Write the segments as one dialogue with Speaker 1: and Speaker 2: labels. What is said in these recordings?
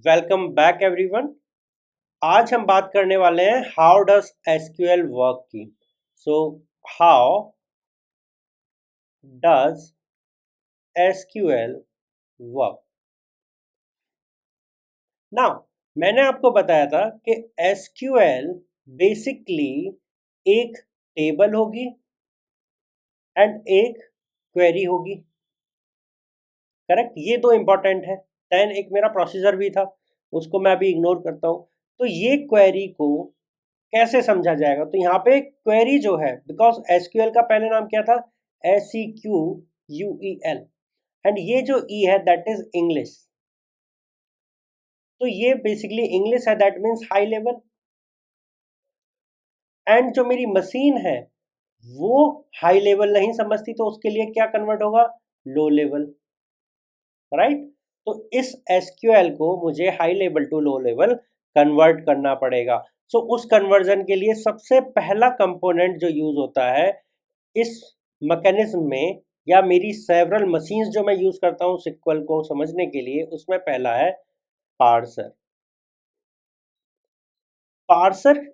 Speaker 1: Welcome back everyone. आज हम बात करने वाले हैं हाउ डज एसक्यूएल वर्क की। So how does SQL work. Now मैंने आपको बताया था कि एसक्यूएल बेसिकली एक टेबल होगी एंड एक क्वेरी होगी। करेक्ट, ये दो इंपॉर्टेंट है। देन एक मेरा प्रोसीजर भी था, उसको मैं अभी इग्नोर करता हूँ। तो ये क्वेरी को कैसे समझा जाएगा? तो यहाँ पे क्वेरी जो है, बिकॉज एसक्यूएल का पहले नाम क्या था? SEQUEL। एंड ये जो ई है दैट इज इंग्लिश। तो ये बेसिकली इंग्लिश है, that means high level. And जो मेरी मशीन है वो हाई लेवल नहीं समझती, तो उसके लिए क्या कन्वर्ट होगा? Low level. राइट। तो इस एसक्यूएल को मुझे high level to low level convert करना पड़ेगा। सो उस कन्वर्जन के लिए सबसे पहला कंपोनेंट जो यूज होता है इस मैकेनिज्म में, या मेरी सेवरल मशीन्स जो मैं यूज करता हूँ सिक्वल को समझने के लिए, उसमें पहला है पार्सर। पार्सर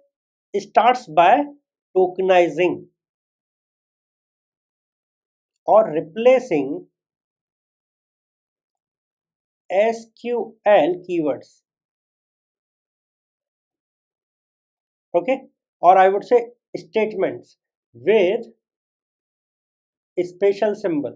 Speaker 1: स्टार्ट्स बाय टोकनाइजिंग और रिप्लेसिंग एसक्यूएल कीवर्ड्स। ओके, और I would say statements with special symbol।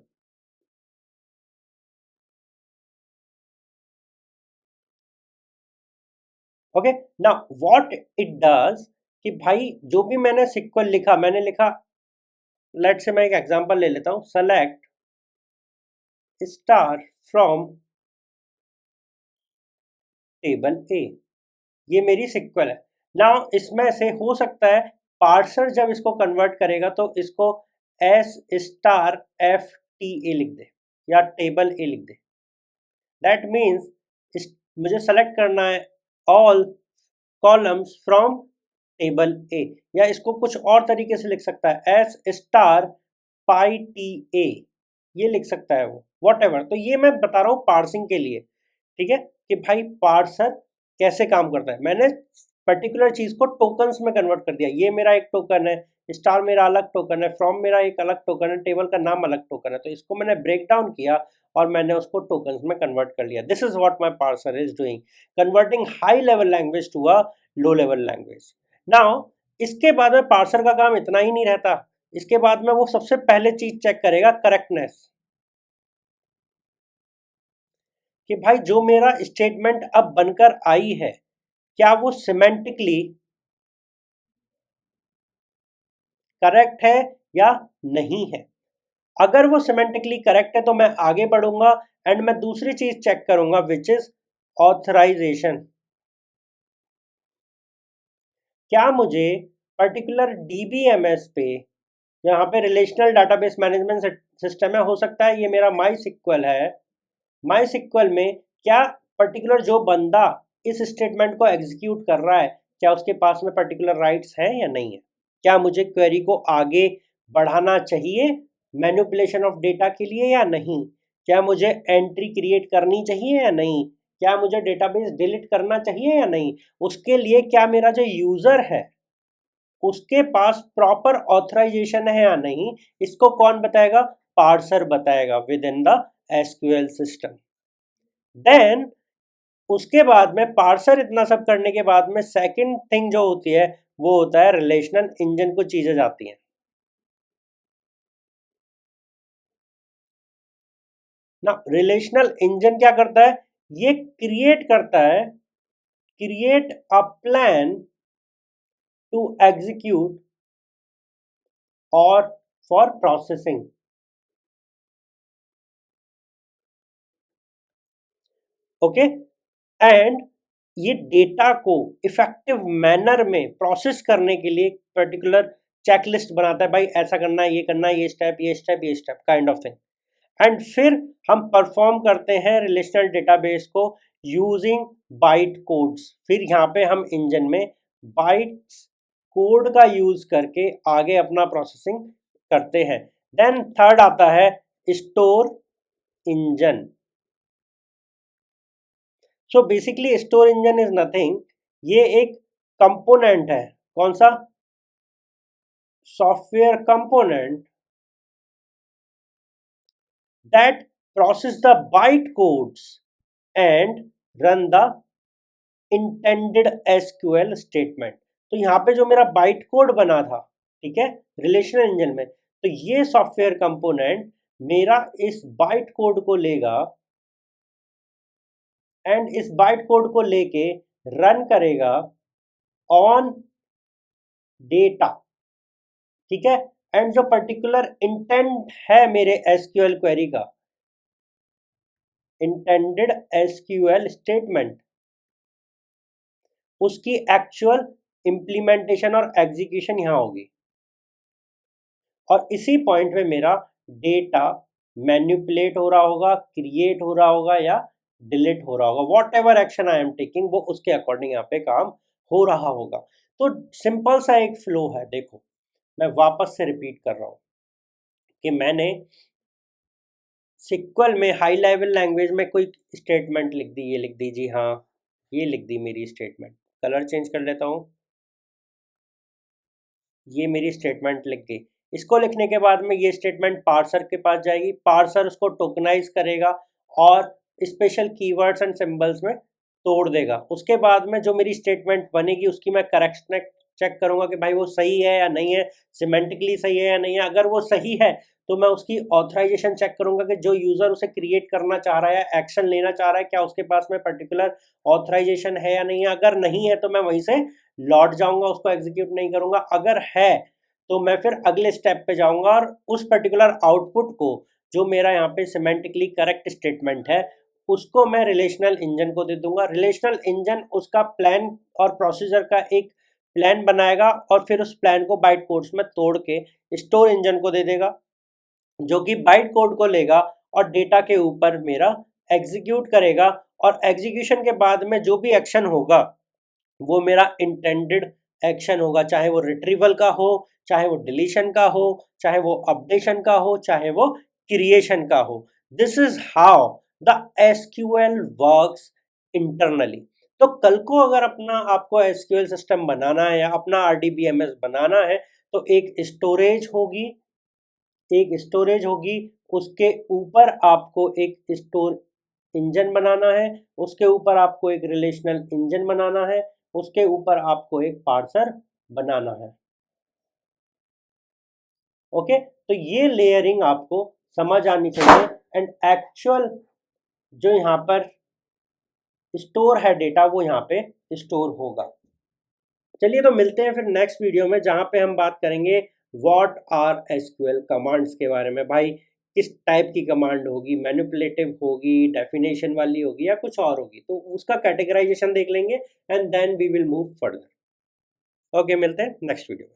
Speaker 1: Okay, now what it does कि भाई जो भी मैंने सिक्वल लिखा, मैंने लिखा, लेट से मैं एक एग्जांपल ले लेता हूं, सेलेक्ट स्टार फ्रॉम टेबल ए। ये मेरी सिक्वल है। नाउ इसमें से हो सकता है पार्सर जब इसको कन्वर्ट करेगा तो इसको S star F T A लिख दे या टेबल ए लिख दे। दैट मीन्स मुझे सेलेक्ट करना है ऑल कॉलम्स फ्रॉम टेबल ए, या इसको कुछ और तरीके से लिख सकता है S star pi T A, ये लिख सकता है वो, वॉट एवर। तो ये मैं बता रहा हूँ पार्सिंग के लिए, ठीक है, कि भाई पार्सर कैसे काम करता है। मैंने पर्टिकुलर चीज को टोकन्स में कन्वर्ट कर दिया। ये मेरा एक टोकन है, स्टार मेरा अलग टोकन है, फ्रॉम मेरा एक अलग टोकन है, टेबल का नाम अलग टोकन है। तो इसको मैंने ब्रेक डाउन किया और मैंने उसको टोकन्स में कन्वर्ट कर लिया। This is what my parser is doing, converting high level language to a low level language. Now इसके बाद में पार्सर का काम इतना ही नहीं रहता। इसके बाद में वो सबसे पहले चीज चेक करेगा करेक्टनेस, कि भाई जो मेरा स्टेटमेंट अब बनकर आई है क्या वो सिमेंटिकली करेक्ट है या नहीं है। अगर वो सिमेंटिकली करेक्ट है तो मैं आगे बढ़ूंगा एंड मैं दूसरी चीज चेक करूंगा विच इज ऑथराइजेशन। क्या मुझे पर्टिकुलर डीबीएमएस पे, यहाँ पे रिलेशनल डाटाबेस मैनेजमेंट सिस्टम है, हो सकता है ये मेरा माई सिक्वल है, माई सिक्वल में क्या पर्टिकुलर जो बंदा इस स्टेटमेंट को एग्जीक्यूट कर रहा है क्या उसके पास में पर्टिकुलर राइट्स हैं या नहीं है। क्या मुझे क्वेरी को आगे बढ़ाना चाहिए मैनिपुलेशन ऑफ डेटा के लिए या नहीं। क्या मुझे एंट्री क्रिएट करनी चाहिए या नहीं। क्या मुझे डेटाबेस डिलीट करना चाहिए या नहीं। उसके लिए क्या मेरा जो यूजर है उसके पास प्रॉपर ऑथराइजेशन है या नहीं, इसको कौन बताएगा? पार्सर बताएगा within the SQL system. Then उसके बाद में पार्सर इतना सब करने के बाद में सेकंड थिंग जो होती है वो होता है रिलेशनल इंजन। को चीजें जाती हैं ना, रिलेशनल इंजन क्या करता है? ये क्रिएट करता है, create a plan to execute और फॉर प्रोसेसिंग। ओके, एंड ये डेटा को इफेक्टिव मैनर में प्रोसेस करने के लिए पर्टिकुलर चेकलिस्ट बनाता है, भाई ऐसा करना है, ये करना है, ये स्टेप ये स्टेप ये step, kind of thing. And फिर हम परफॉर्म करते हैं रिलेशनल डेटाबेस को यूजिंग बाइट कोड्स। फिर यहाँ पे हम इंजन में बाइट्स कोड का यूज करके आगे अपना प्रोसेसिंग करते हैं। देन थर्ड आता है store engine. So basically store engine is nothing, ये एक कंपोनेंट है, कौन सा, software component that process the byte codes and run the intended SQL statement। तो यहाँ पे जो मेरा बाइट कोड बना था, ठीक है, रिलेशनल इंजन में, तो ये सॉफ्टवेयर कंपोनेंट मेरा इस बाइट कोड को लेगा एंड इस बाइट कोड को लेके रन करेगा ऑन डेटा, ठीक है। एंड जो पर्टिकुलर इंटेंट है मेरे एसक्यूएल क्वेरी का, इंटेंडेड एसक्यूएल स्टेटमेंट, उसकी एक्चुअल इंप्लीमेंटेशन और एग्जीक्यूशन यहां होगी। और इसी पॉइंट में मेरा डेटा मैन्युपुलेट हो रहा होगा, क्रिएट हो रहा होगा या डिलीट हो रहा होगा, what ever action I am taking वो उसके अकॉर्डिंग यहाँ पे काम हो रहा होगा। तो सिंपल सा एक फ्लो है। देखो मैं वापस से रिपीट कर रहा हूं कि मैंने सिक्वल में हाई लेवल लैंग्वेज में कोई स्टेटमेंट लिख दी, ये लिख दी जी, हाँ ये लिख दी मेरी स्टेटमेंट, कलर चेंज कर लेता हूँ, ये मेरी स्टेटमेंट लिख गई। इसको लिखने के बाद में ये स्टेटमेंट पार्सर के पास जाएगी, पार्सर उसको टोकनाइज करेगा और स्पेशल कीवर्ड्स एंड सिंबल्स में तोड़ देगा। उसके बाद में जो मेरी स्टेटमेंट बनेगी उसकी मैं करेक्शन चेक करूंगा कि भाई वो सही है या नहीं है, सिमेंटिकली सही है या नहीं है। अगर वो सही है तो मैं उसकी ऑथराइजेशन चेक करूंगा कि जो यूजर उसे क्रिएट करना चाह रहा है, एक्शन लेना चाह रहा है, क्या उसके पास में पर्टिकुलर ऑथराइजेशन है या नहीं है। अगर नहीं है तो मैं वहीं से लौट जाऊंगा, उसको एग्जीक्यूट नहीं करूंगा। अगर है तो मैं फिर अगले स्टेप पे जाऊंगा और उस पर्टिकुलर आउटपुट को, जो मेरा यहाँ पे सिमेंटिकली करेक्ट स्टेटमेंट है, उसको मैं रिलेशनल इंजन को दे दूंगा। रिलेशनल इंजन उसका प्लान और प्रोसीजर का एक प्लान बनाएगा और फिर उस प्लान को बाइट कोड्स में तोड़ के स्टोर इंजन को दे देगा, जो कि बाइट कोड को लेगा और डेटा के ऊपर मेरा एग्जीक्यूट करेगा। और एग्जीक्यूशन के बाद में जो भी एक्शन होगा वो मेरा इंटेंडेड एक्शन होगा, चाहे वो रिट्रीवल का हो, चाहे वो डिलीशन का हो, चाहे वो अपडेशन का हो, चाहे वो क्रिएशन का हो। This is how the SQL works internally. तो कल को अगर अपना आपको एसक्यूएल सिस्टम बनाना है या अपना आरडीबीएमएस बनाना है तो एक स्टोरेज होगी, एक स्टोरेज होगी, उसके ऊपर आपको एक स्टोर इंजन बनाना है, उसके ऊपर आपको एक रिलेशनल इंजन बनाना है, उसके ऊपर आपको एक पार्सर बनाना है। ओके, तो ये लेयरिंग आपको समझ आनी चाहिए एंड एक्चुअल जो यहाँ पर स्टोर है डेटा वो यहाँ पे स्टोर होगा। चलिए तो मिलते हैं फिर नेक्स्ट वीडियो में, जहाँ पे हम बात करेंगे व्हाट आर एसक्यूएल कमांड्स के बारे में। भाई किस टाइप की कमांड होगी, मैनिपुलेटिव होगी, डेफिनेशन वाली होगी या कुछ और होगी, तो उसका कैटेगराइजेशन देख लेंगे and then we will move further. Okay, मिलते हैं नेक्स्ट वीडियो में।